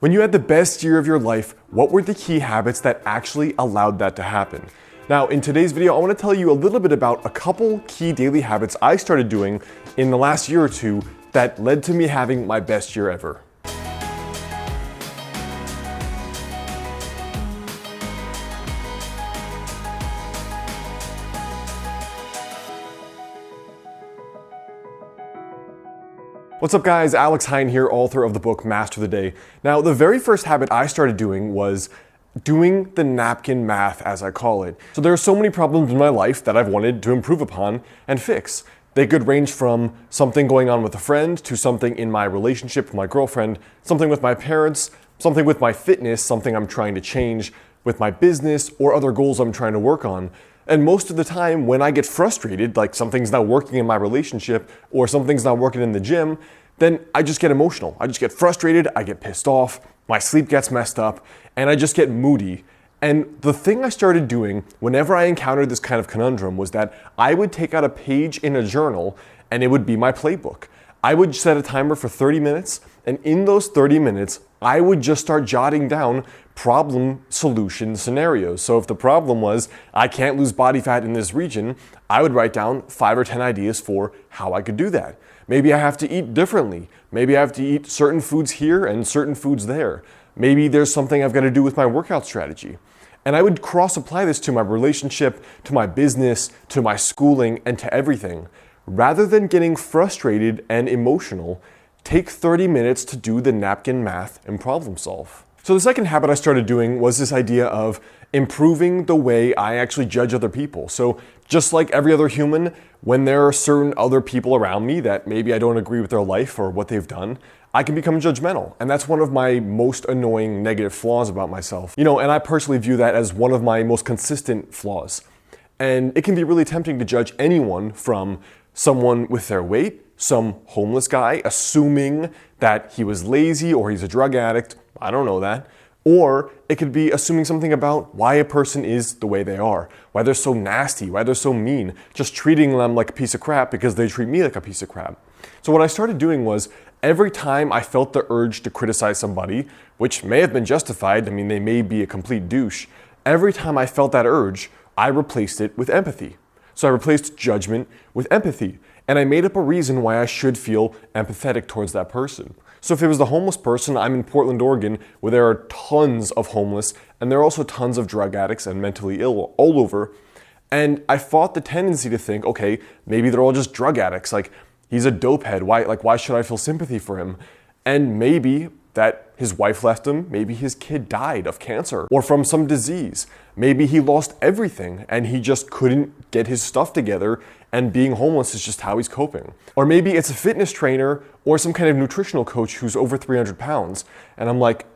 When you had the best year of your life, what were the key habits that actually allowed that to happen? Now, in today's video, I want to tell you a little bit about a couple key daily habits I started doing in the last year or two that led to me having my best year ever. What's up guys, Alex Hine here, author of the book Master the Day. Now, the very first habit I started doing was doing the napkin math, as I call it. So there are so many problems in my life that I've wanted to improve upon and fix. They could range from something going on with a friend to something in my relationship with my girlfriend, something with my parents, something with my fitness, something I'm trying to change with my business, or other goals I'm trying to work on. And most of the time when I get frustrated, like something's not working in my relationship or something's not working in the gym, then I just get emotional. I just get frustrated, I get pissed off, my sleep gets messed up, and I just get moody. And the thing I started doing whenever I encountered this kind of conundrum was that I would take out a page in a journal and it would be my playbook. I would set a timer for 30 minutes, and in those 30 minutes, I would just start jotting down problem solution scenarios. So if the problem was, I can't lose body fat in this region, I would write down 5 or 10 ideas for how I could do that. Maybe I have to eat differently. Maybe I have to eat certain foods here and certain foods there. Maybe there's something I've got to do with my workout strategy. And I would cross-apply this to my relationship, to my business, to my schooling, and to everything. Rather than getting frustrated and emotional, take 30 minutes to do the napkin math and problem solve. So the second habit I started doing was this idea of improving the way I actually judge other people. So just like every other human, when there are certain other people around me that maybe I don't agree with their life or what they've done, I can become judgmental. And that's one of my most annoying negative flaws about myself. And I personally view that as one of my most consistent flaws. And it can be really tempting to judge anyone, from someone with their weight, some homeless guy, assuming that he was lazy or he's a drug addict. I don't know that. Or it could be assuming something about why a person is the way they are, why they're so nasty, why they're so mean, just treating them like a piece of crap because they treat me like a piece of crap. So what I started doing was, every time I felt the urge to criticize somebody, which may have been justified, they may be a complete douche, every time I felt that urge, I replaced it with empathy. So I replaced judgment with empathy, and I made up a reason why I should feel empathetic towards that person. So if it was the homeless person, I'm in Portland, Oregon, where there are tons of homeless, and there are also tons of drug addicts and mentally ill all over. And I fought the tendency to think, okay, maybe they're all just drug addicts. Like, he's a dope head. Why should I feel sympathy for him? And maybe that his wife left him, maybe his kid died of cancer or from some disease. Maybe he lost everything and he just couldn't get his stuff together, and being homeless is just how he's coping. Or maybe it's a fitness trainer or some kind of nutritional coach who's over 300 pounds. And I'm like,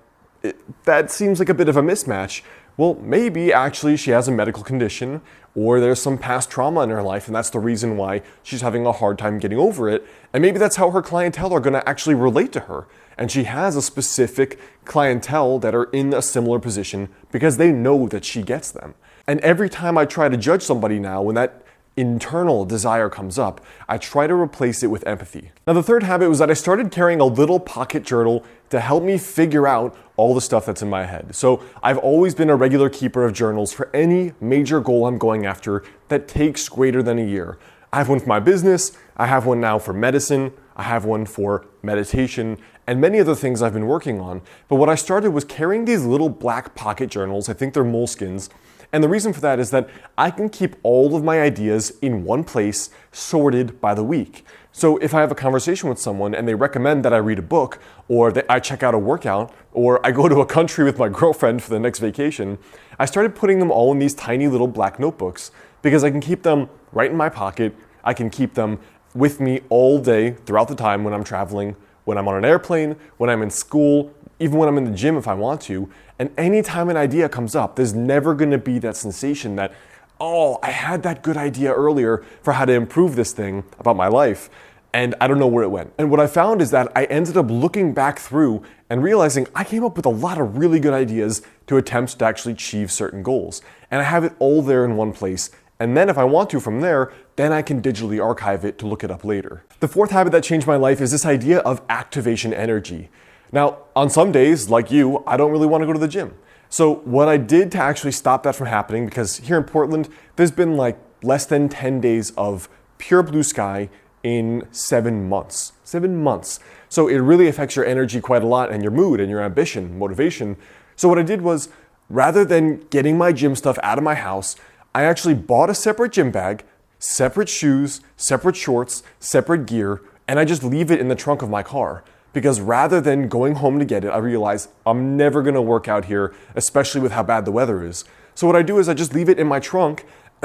that seems like a bit of a mismatch. Well, maybe actually she has a medical condition, or there's some past trauma in her life, and that's the reason why she's having a hard time getting over it. And maybe that's how her clientele are gonna actually relate to her. And she has a specific clientele that are in a similar position because they know that she gets them. And every time I try to judge somebody now, when that internal desire comes up, I try to replace it with empathy. Now, the third habit was that I started carrying a little pocket journal to help me figure out all the stuff that's in my head. So I've always been a regular keeper of journals for any major goal I'm going after that takes greater than a year. I have one for my business, I have one now for medicine, I have one for meditation, and many other things I've been working on. But what I started was carrying these little black pocket journals. I think they're moleskins. And the reason for that is that I can keep all of my ideas in one place, sorted by the week. So if I have a conversation with someone and they recommend that I read a book, or that I check out a workout, or I go to a country with my girlfriend for the next vacation, I started putting them all in these tiny little black notebooks because I can keep them right in my pocket. I can keep them with me all day throughout the time when I'm traveling, when I'm on an airplane, when I'm in school, even when I'm in the gym if I want to. And anytime an idea comes up, there's never gonna be that sensation that, oh, I had that good idea earlier for how to improve this thing about my life, and I don't know where it went. And what I found is that I ended up looking back through and realizing I came up with a lot of really good ideas to attempt to actually achieve certain goals. And I have it all there in one place. And then if I want to from there, then I can digitally archive it to look it up later. The fourth habit that changed my life is this idea of activation energy. Now, on some days, like you, I don't really want to go to the gym. So what I did to actually stop that from happening, because here in Portland, there's been like less than 10 days of pure blue sky in 7 months. 7 months. So it really affects your energy quite a lot and your mood and your ambition, motivation. So what I did was, rather than getting my gym stuff out of my house, I actually bought a separate gym bag, separate shoes, separate shorts, separate gear, and I just leave it in the trunk of my car. Because rather than going home to get it, I realize I'm never gonna work out here, especially with how bad the weather is. So what I do is I just leave it in my trunk,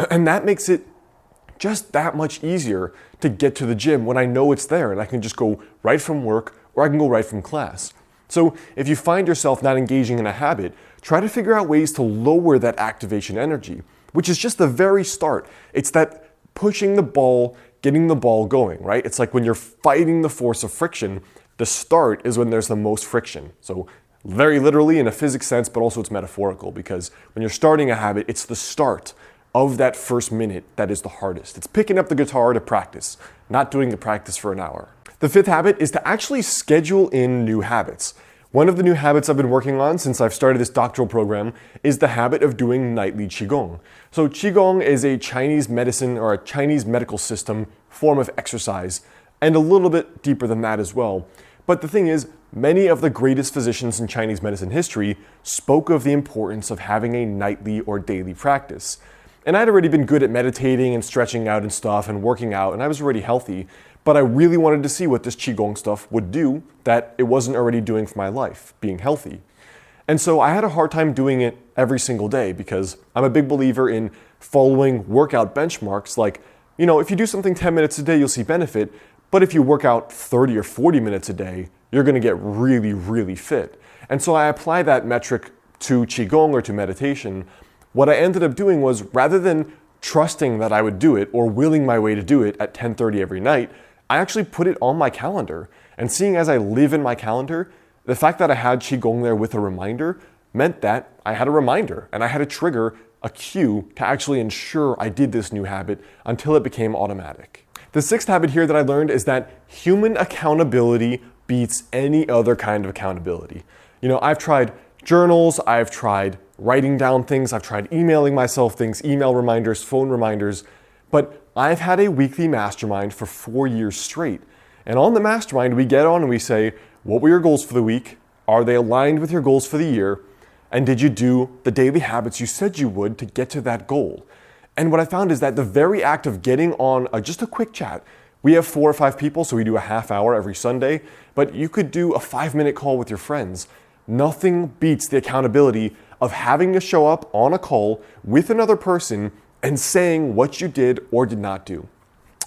and that makes it just that much easier to get to the gym when I know it's there and I can just go right from work or I can go right from class. So if you find yourself not engaging in a habit, try to figure out ways to lower that activation energy, which is just the very start. It's that pushing the ball, getting the ball going, right? It's like when you're fighting the force of friction, the start is when there's the most friction. So very literally in a physics sense, but also it's metaphorical, because when you're starting a habit, it's the start of that first minute that is the hardest. It's picking up the guitar to practice, not doing the practice for an hour. The fifth habit is to actually schedule in new habits. One of the new habits I've been working on since I've started this doctoral program is the habit of doing nightly Qigong. So Qigong is a Chinese medicine or a Chinese medical system form of exercise, and a little bit deeper than that as well. But the thing is, many of the greatest physicians in Chinese medicine history spoke of the importance of having a nightly or daily practice. And I'd already been good at meditating and stretching out and stuff and working out, and I was already healthy, but I really wanted to see what this Qigong stuff would do that it wasn't already doing for my life, being healthy. And so I had a hard time doing it every single day because I'm a big believer in following workout benchmarks. Like, if you do something 10 minutes a day, you'll see benefit, but if you work out 30 or 40 minutes a day, you're gonna get really, really fit. And so I apply that metric to Qigong or to meditation. What I ended up doing was, rather than trusting that I would do it or willing my way to do it at 10:30 every night, I actually put it on my calendar. And seeing as I live in my calendar, the fact that I had Qigong there with a reminder meant that I had a reminder and I had to trigger a cue to actually ensure I did this new habit until it became automatic. The sixth habit here that I learned is that human accountability beats any other kind of accountability. I've tried journals, I've tried writing down things, I've tried emailing myself things, email reminders, phone reminders, but I've had a weekly mastermind for 4 years straight. And on the mastermind, we get on and we say, what were your goals for the week? Are they aligned with your goals for the year? And did you do the daily habits you said you would to get to that goal? And what I found is that the very act of getting on just a quick chat, we have 4 or 5 people, so we do a half hour every Sunday, but you could do a 5-minute call with your friends. Nothing beats the accountability of having to show up on a call with another person and saying what you did or did not do.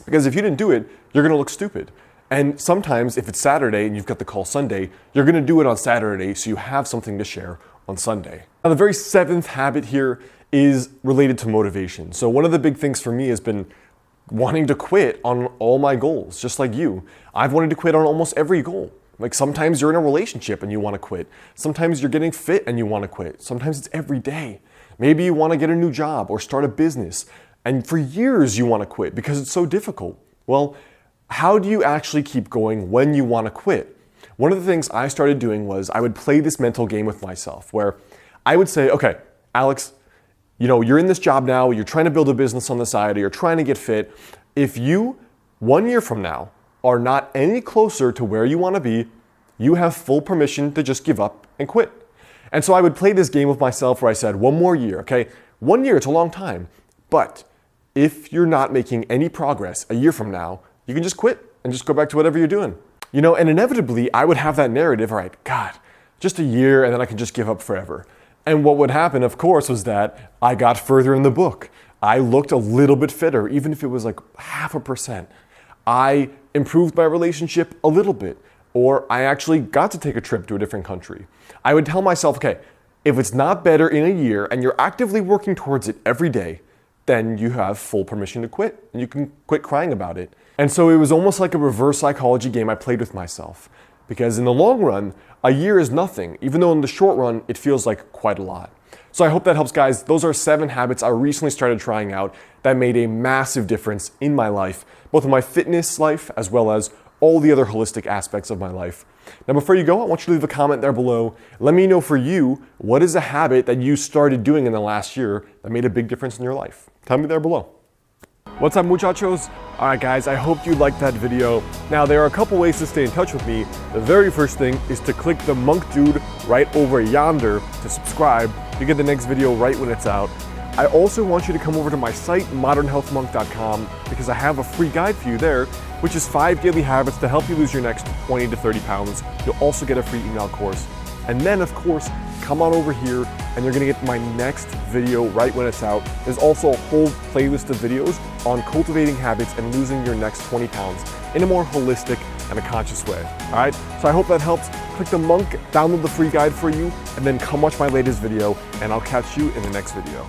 Because if you didn't do it, you're gonna look stupid. And sometimes if it's Saturday and you've got the call Sunday, you're gonna do it on Saturday so you have something to share on Sunday. Now the very 7th habit here is related to motivation. So one of the big things for me has been wanting to quit on all my goals, just like you. I've wanted to quit on almost every goal. Like sometimes you're in a relationship and you want to quit. Sometimes you're getting fit and you want to quit. Sometimes it's every day. Maybe you want to get a new job or start a business. And for years you want to quit because it's so difficult. Well, how do you actually keep going when you want to quit? One of the things I started doing was I would play this mental game with myself where I would say, okay, Alex, you're in this job now, you're trying to build a business on the side, or you're trying to get fit. If you, 1 year from now, are not any closer to where you want to be, you have full permission to just give up and quit. And so I would play this game with myself where I said, 1 more year, okay? 1 year, it's a long time. But if you're not making any progress a year from now, you can just quit and just go back to whatever you're doing. And inevitably, I would have that narrative, all right, God, just a year and then I can just give up forever. And what would happen, of course, was that I got further in the book. I looked a little bit fitter, even if it was like 0.5%. I improved my relationship a little bit, or I actually got to take a trip to a different country. I would tell myself, okay, if it's not better in a year and you're actively working towards it every day, then you have full permission to quit and you can quit crying about it. And so it was almost like a reverse psychology game I played with myself. Because in the long run, a year is nothing, even though in the short run, it feels like quite a lot. So I hope that helps, guys. Those are 7 habits I recently started trying out that made a massive difference in my life, both in my fitness life as well as all the other holistic aspects of my life. Now, before you go, I want you to leave a comment there below. Let me know for you, what is a habit that you started doing in the last year that made a big difference in your life? Tell me there below. What's up, muchachos? All right, guys, I hope you liked that video. Now, there are a couple ways to stay in touch with me. The very first thing is to click the monk dude right over yonder to subscribe to get the next video right when it's out. I also want you to come over to my site, modernhealthmonk.com, because I have a free guide for you there, which is 5 daily habits to help you lose your next 20 to 30 pounds. You'll also get a free email course. And then, of course, come on over here and you're gonna get my next video right when it's out. There's also a whole playlist of videos on cultivating habits and losing your next 20 pounds in a more holistic and a conscious way, all right? So I hope that helps. Click the monk, download the free guide for you, and then come watch my latest video, and I'll catch you in the next video.